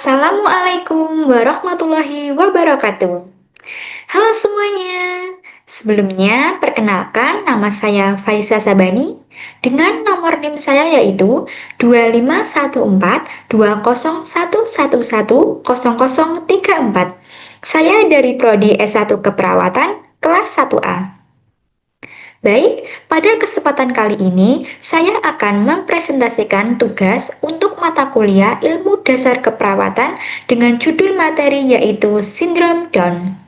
Assalamualaikum warahmatullahi wabarakatuh. Halo semuanya. Sebelumnya, perkenalkan nama saya Faisa Sabani dengan nomor NIM saya yaitu 25142011110034. Saya dari Prodi S1 Keperawatan kelas 1A. Baik, pada kesempatan kali ini saya akan mempresentasikan tugas untuk mata kuliah Ilmu Dasar Keperawatan dengan judul materi yaitu Sindrom Down.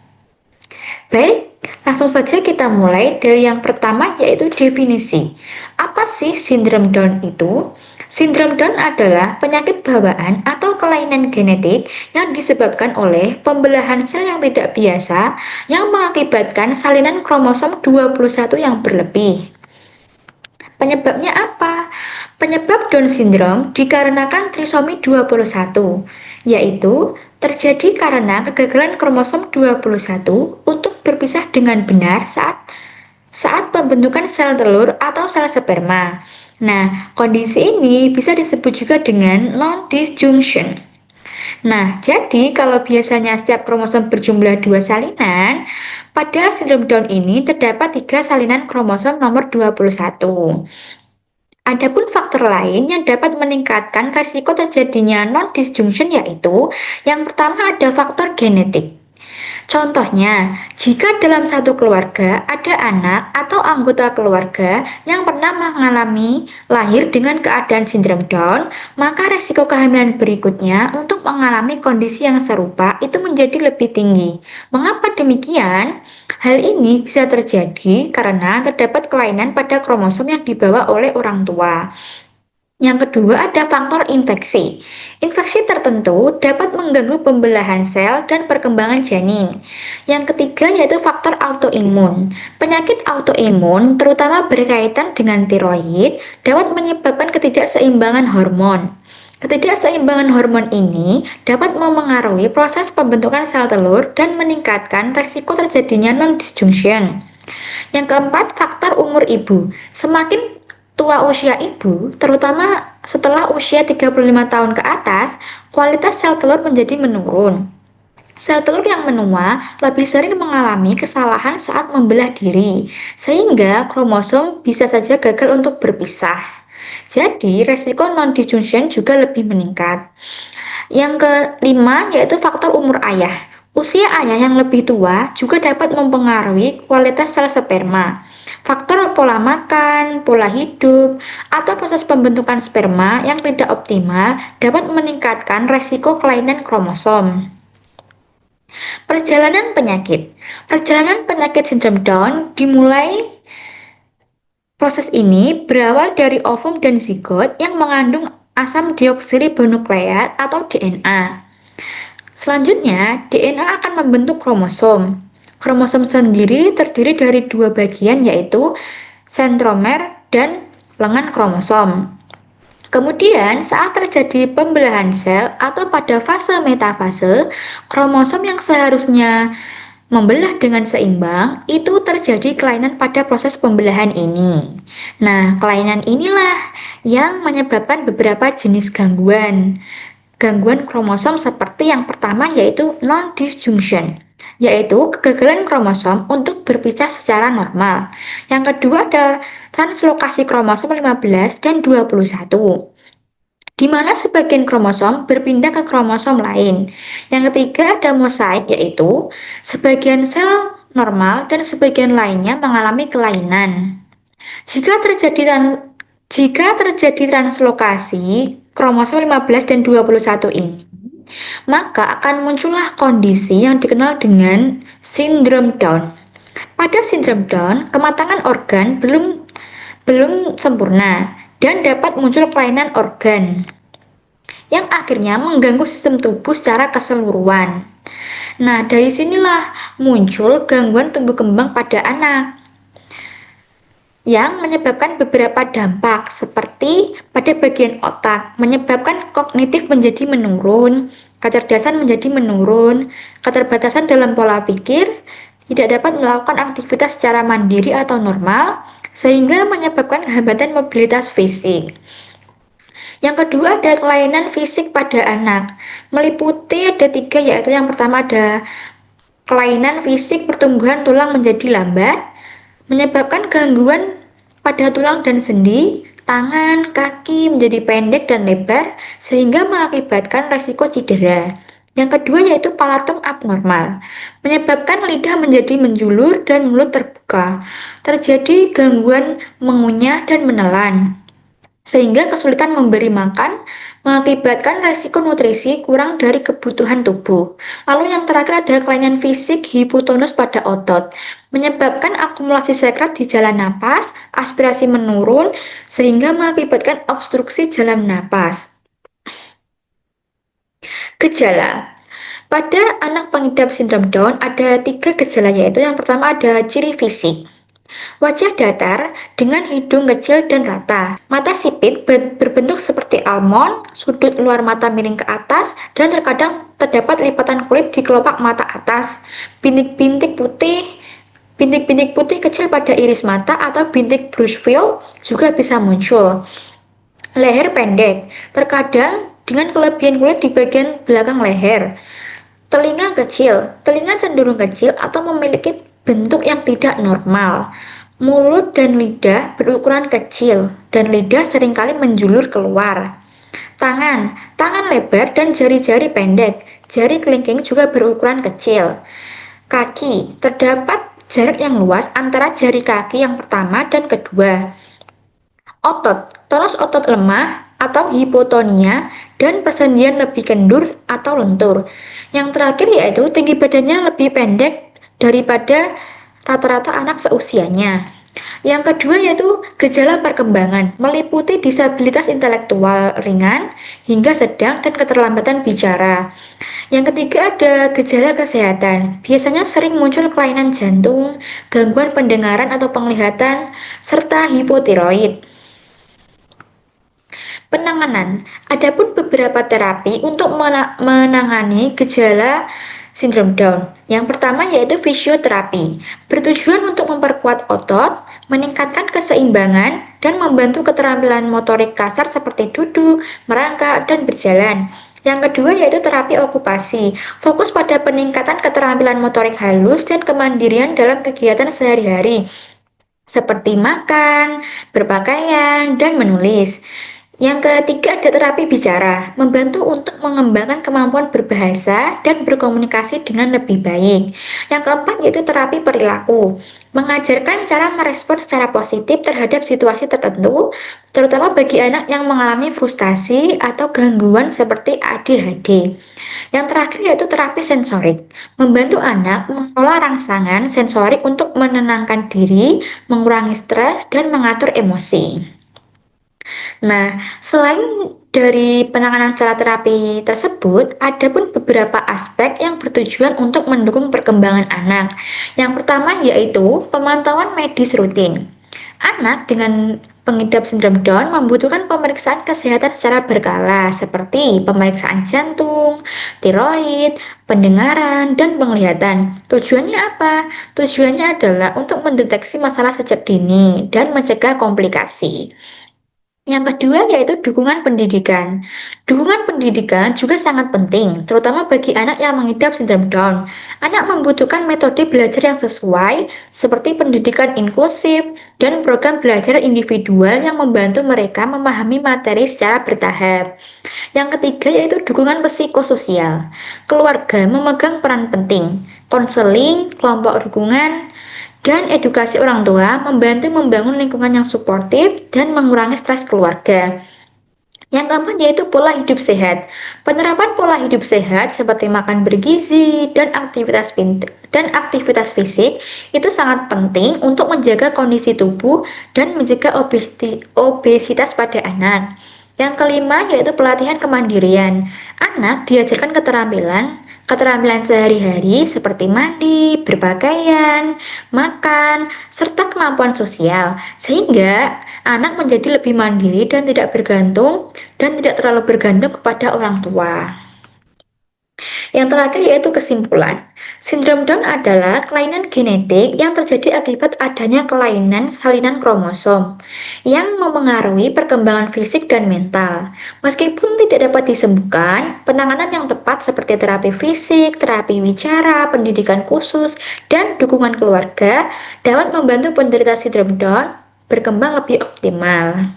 Baik, langsung saja kita mulai dari yang pertama yaitu definisi. Apa sih sindrom Down itu? Sindrom Down adalah penyakit bawaan atau kelainan genetik yang disebabkan oleh pembelahan sel yang tidak biasa yang mengakibatkan salinan kromosom 21 yang berlebih. Penyebabnya apa? Penyebab Down syndrome dikarenakan trisomi 21, yaitu terjadi karena kegagalan kromosom 21 untuk berpisah dengan benar saat pembentukan sel telur atau sel sperma. Nah, kondisi ini bisa disebut juga dengan non-disjunction. Nah, jadi kalau biasanya setiap kromosom berjumlah 2 salinan, pada sindrom Down ini terdapat 3 salinan kromosom nomor 21. Adapun faktor lain yang dapat meningkatkan resiko terjadinya non-disjunction yaitu yang pertama ada faktor genetik. Contohnya, jika dalam satu keluarga ada anak atau anggota keluarga yang pernah mengalami lahir dengan keadaan sindrom Down, maka resiko kehamilan berikutnya untuk mengalami kondisi yang serupa itu menjadi lebih tinggi. Mengapa demikian? Hal ini bisa terjadi karena terdapat kelainan pada kromosom yang dibawa oleh orang tua. Yang kedua ada faktor infeksi. Infeksi tertentu dapat mengganggu pembelahan sel dan perkembangan janin. Yang ketiga yaitu faktor autoimun. Penyakit autoimun terutama berkaitan dengan tiroid dapat menyebabkan ketidakseimbangan hormon. Ketidakseimbangan hormon ini dapat memengaruhi proses pembentukan sel telur dan meningkatkan resiko terjadinya non-disjunction. Yang keempat, faktor umur ibu. Semakin tua usia ibu, terutama setelah usia 35 tahun ke atas, kualitas sel telur menjadi menurun. Sel telur yang menua lebih sering mengalami kesalahan saat membelah diri, sehingga kromosom bisa saja gagal untuk berpisah. Jadi, resiko non-disjunction juga lebih meningkat. Yang kelima yaitu faktor umur ayah. Usia ayah yang lebih tua juga dapat mempengaruhi kualitas sel sperma. Faktor pola makan, pola hidup, atau proses pembentukan sperma yang tidak optimal dapat meningkatkan resiko kelainan kromosom. Perjalanan penyakit. Perjalanan penyakit sindrom Down dimulai. Proses ini berawal dari ovum dan zigot yang mengandung asam deoksiribonukleat atau DNA. Selanjutnya, DNA akan membentuk kromosom. Kromosom sendiri terdiri dari dua bagian yaitu sentromer dan lengan kromosom. Kemudian, saat terjadi pembelahan sel atau pada fase metafase, kromosom yang seharusnya membelah dengan seimbang itu terjadi kelainan pada proses pembelahan ini. Nah, kelainan inilah yang menyebabkan beberapa jenis gangguan kromosom seperti yang pertama yaitu non-disjunction, yaitu kegagalan kromosom untuk berpisah secara normal. Yang kedua ada translokasi kromosom 15 dan 21, di mana sebagian kromosom berpindah ke kromosom lain. Yang ketiga ada mosaik, yaitu sebagian sel normal dan sebagian lainnya mengalami kelainan. Jika terjadi translokasi kromosom 15 dan 21 ini, maka akan muncullah kondisi yang dikenal dengan sindrom Down. Pada sindrom Down, kematangan organ belum sempurna dan dapat muncul kelainan organ yang akhirnya mengganggu sistem tubuh secara keseluruhan. Nah, dari sinilah muncul gangguan tumbuh kembang pada anak yang menyebabkan beberapa dampak seperti pada bagian otak, menyebabkan kognitif menjadi menurun, kecerdasan menjadi menurun, keterbatasan dalam pola pikir, tidak dapat melakukan aktivitas secara mandiri atau normal, sehingga menyebabkan hambatan mobilitas fisik. Yang kedua ada kelainan fisik pada anak. Meliputi ada 3, yaitu yang pertama ada kelainan fisik pertumbuhan tulang menjadi lambat, menyebabkan gangguan pada tulang dan sendi, tangan, kaki menjadi pendek dan lebar, sehingga mengakibatkan resiko cedera. Yang kedua yaitu palatum abnormal, menyebabkan lidah menjadi menjulur dan mulut terbuka. Terjadi gangguan mengunyah dan menelan, sehingga kesulitan memberi makan, mengakibatkan resiko nutrisi kurang dari kebutuhan tubuh. Lalu yang terakhir ada kelainan fisik hipotonus pada otot, menyebabkan akumulasi sekret di jalan napas, aspirasi menurun, sehingga mengakibatkan obstruksi jalan napas. Gejala pada anak pengidap sindrom Down ada 3 gejala, yaitu yang pertama ada ciri fisik. Wajah datar dengan hidung kecil dan rata. Mata sipit berbentuk seperti almond, sudut luar mata miring ke atas, dan terkadang terdapat lipatan kulit di kelopak mata atas. Bintik-bintik putih kecil pada iris mata atau bintik Brushfield juga bisa muncul. Leher pendek, terkadang dengan kelebihan kulit di bagian belakang leher. Telinga kecil, telinga cenderung kecil atau memiliki bentuk yang tidak normal. Mulut dan lidah berukuran kecil dan lidah seringkali menjulur keluar. Tangan lebar dan jari-jari pendek. Jari kelingking juga berukuran kecil. Kaki, terdapat jarak yang luas antara jari kaki yang pertama dan kedua. Otot, tonus otot lemah atau hipotonia dan persendian lebih kendur atau lentur. Yang terakhir yaitu tinggi badannya lebih pendek daripada rata-rata anak seusianya. Yang kedua yaitu gejala perkembangan, meliputi disabilitas intelektual ringan hingga sedang dan keterlambatan bicara. Yang ketiga ada gejala kesehatan, biasanya sering muncul kelainan jantung, gangguan pendengaran atau penglihatan, serta hipotiroid. Penanganan, adapun beberapa terapi untuk menangani gejala sindrom Down. Yang pertama yaitu fisioterapi, bertujuan untuk memperkuat otot, meningkatkan keseimbangan, dan membantu keterampilan motorik kasar seperti duduk, merangkak, dan berjalan. Yang kedua yaitu terapi okupasi, fokus pada peningkatan keterampilan motorik halus dan kemandirian dalam kegiatan sehari-hari, seperti makan, berpakaian, dan menulis. Yang ketiga ada terapi bicara, membantu untuk mengembangkan kemampuan berbahasa dan berkomunikasi dengan lebih baik. Yang keempat yaitu terapi perilaku, mengajarkan cara merespon secara positif terhadap situasi tertentu, terutama bagi anak yang mengalami frustasi atau gangguan seperti ADHD. Yang terakhir yaitu terapi sensorik, membantu anak mengelola rangsangan sensorik untuk menenangkan diri, mengurangi stres, dan mengatur emosi. Nah, selain dari penanganan cara terapi tersebut, ada pun beberapa aspek yang bertujuan untuk mendukung perkembangan anak. Yang pertama yaitu pemantauan medis rutin. Anak dengan pengidap sindrom Down membutuhkan pemeriksaan kesehatan secara berkala seperti pemeriksaan jantung, tiroid, pendengaran, dan penglihatan. Tujuannya apa? Tujuannya adalah untuk mendeteksi masalah sejak dini dan mencegah komplikasi. Yang kedua yaitu dukungan pendidikan. Dukungan pendidikan juga sangat penting, terutama bagi anak yang mengidap sindrom Down. Anak membutuhkan metode belajar yang sesuai, seperti pendidikan inklusif dan program belajar individual yang membantu mereka memahami materi secara bertahap. Yang ketiga yaitu dukungan psikososial. Keluarga memegang peran penting. Konseling, kelompok dukungan, dan edukasi orang tua membantu membangun lingkungan yang suportif dan mengurangi stres keluarga. Yang keempat yaitu pola hidup sehat. Penerapan pola hidup sehat seperti makan bergizi dan aktivitas fisik itu sangat penting untuk menjaga kondisi tubuh dan mencegah obesitas pada anak. Yang kelima yaitu pelatihan kemandirian. Anak diajarkan keterampilan sehari-hari seperti mandi, berpakaian, makan, serta kemampuan sosial, sehingga anak menjadi lebih mandiri dan tidak terlalu bergantung kepada orang tua. Yang terakhir yaitu kesimpulan. Sindrom Down adalah kelainan genetik yang terjadi akibat adanya kelainan salinan kromosom yang memengaruhi perkembangan fisik dan mental. Meskipun tidak dapat disembuhkan, penanganan yang tepat seperti terapi fisik, terapi wicara, pendidikan khusus, dan dukungan keluarga dapat membantu penderita sindrom Down berkembang lebih optimal.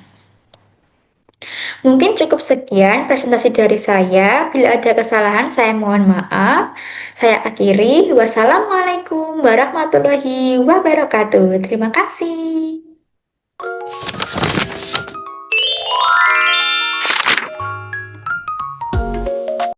Mungkin cukup sekian presentasi dari saya. Bila ada kesalahan, saya mohon maaf. Saya akhiri. Wassalamualaikum warahmatullahi wabarakatuh. Terima kasih.